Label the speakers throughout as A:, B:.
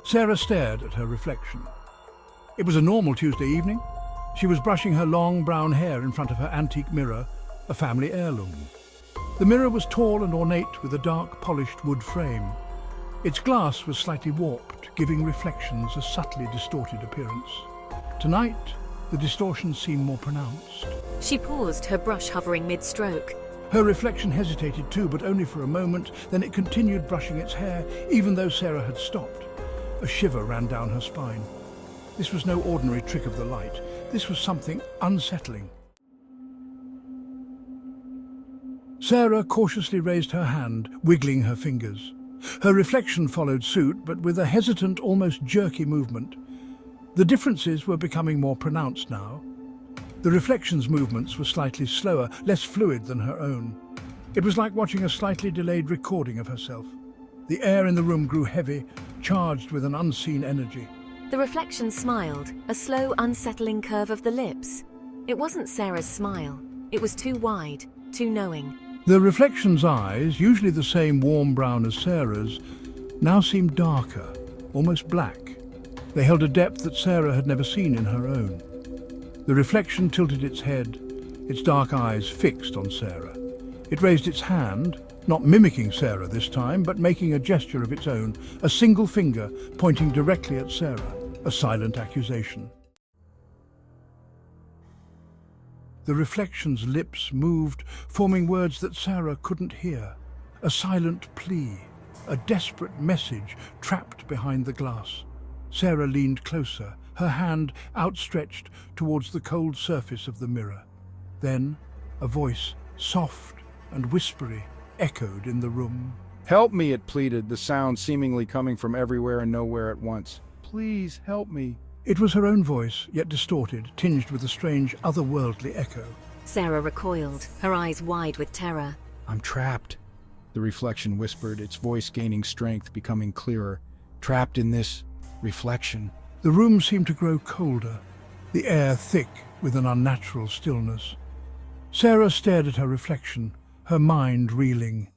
A: Sarah stared at her reflection. It was a normal Tuesday evening. She was brushing her long brown hair in front of her antique mirror, a family heirloom. The mirror was tall and ornate with a dark polished wood frame. Its glass was slightly warped, giving reflections a subtly distorted appearance. Tonight, the distortion seemed more pronounced.
B: She paused, her brush hovering mid-stroke.
A: Her reflection hesitated too, but only for a moment, then it continued brushing its hair, even though Sarah had stopped. A shiver ran down her spine. This was no ordinary trick of the light. This was something unsettling. Sarah cautiously raised her hand, wiggling her fingers. Her reflection followed suit, but with a hesitant, almost jerky movement. The differences were becoming more pronounced now. The reflection's movements were slightly slower, less fluid than her own. It was like watching a slightly delayed recording of herself. The air in the room grew heavy, charged with an unseen energy.
B: The reflection smiled, a slow, unsettling curve of the lips. It wasn't Sarah's smile. It was too wide, too knowing.
A: The reflection's eyes, usually the same warm brown as Sarah's, now seemed darker, almost black. They held a depth that Sarah had never seen in her own. The reflection tilted its head, its dark eyes fixed on Sarah. It raised its hand, not mimicking Sarah this time, but making a gesture of its own, a single finger pointing directly at Sarah, a silent accusation. The reflection's lips moved, forming words that Sarah couldn't hear. A silent plea, a desperate message trapped behind the glass. Sarah leaned closer, her hand outstretched towards the cold surface of the mirror. Then, a voice, soft and whispery, echoed in the room.
C: "Help me," it pleaded, the sound seemingly coming from everywhere and nowhere at once. "Please help me."
A: It was her own voice, yet distorted, tinged with a strange, otherworldly echo.
B: Sarah recoiled, her eyes wide with terror.
C: "I'm trapped," the reflection whispered, its voice gaining strength, becoming clearer. "Trapped in this reflection."
A: The room seemed to grow colder, the air thick with an unnatural stillness. Sarah stared at her reflection, her mind reeling.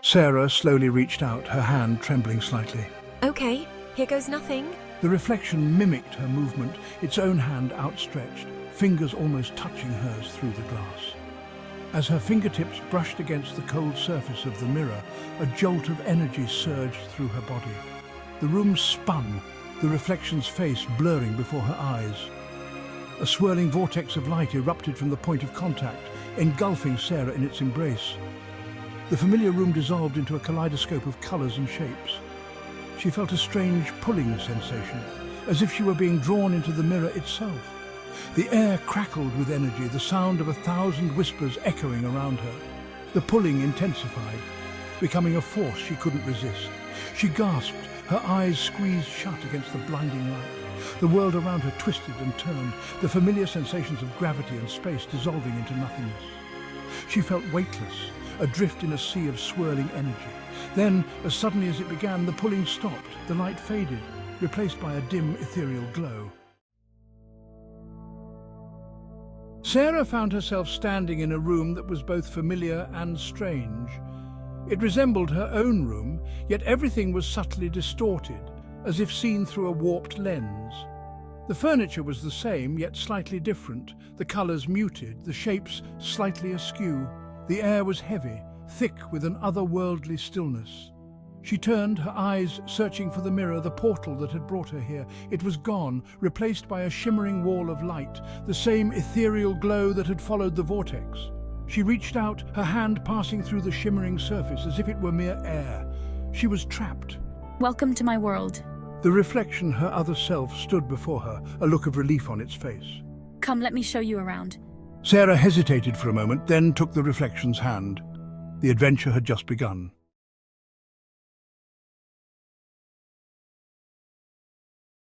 A: Sarah slowly reached out, her hand trembling slightly.
B: Okay, here goes nothing.
A: The reflection mimicked her movement, its own hand outstretched, fingers almost touching hers through the glass. As her fingertips brushed against the cold surface of the mirror, a jolt of energy surged through her body. The room spun, the reflection's face blurring before her eyes. A swirling vortex of light erupted from the point of contact, engulfing Sarah in its embrace. The familiar room dissolved into a kaleidoscope of colors and shapes. She felt a strange pulling sensation, as if she were being drawn into the mirror itself. The air crackled with energy, the sound of 1,000 whispers echoing around her. The pulling intensified, becoming a force she couldn't resist. She gasped, her eyes squeezed shut against the blinding light. The world around her twisted and turned, the familiar sensations of gravity and space dissolving into nothingness. She felt weightless, adrift in a sea of swirling energy. Then, as suddenly as it began, the pulling stopped, the light faded, replaced by a dim, ethereal glow. Sarah found herself standing in a room that was both familiar and strange. It resembled her own room, yet everything was subtly distorted, as if seen through a warped lens. The furniture was the same, yet slightly different, the colours muted, the shapes slightly askew. The air was heavy, thick with an otherworldly stillness. She turned, her eyes searching for the mirror, the portal that had brought her here. It was gone, replaced by a shimmering wall of light, the same ethereal glow that had followed the vortex. She reached out, her hand passing through the shimmering surface as if it were mere air. She was trapped.
D: Welcome to my world.
A: The reflection, her other self, stood before her, a look of relief on its face.
D: Come, let me show you around.
A: Sarah hesitated for a moment, then took the reflection's hand. The adventure had just begun.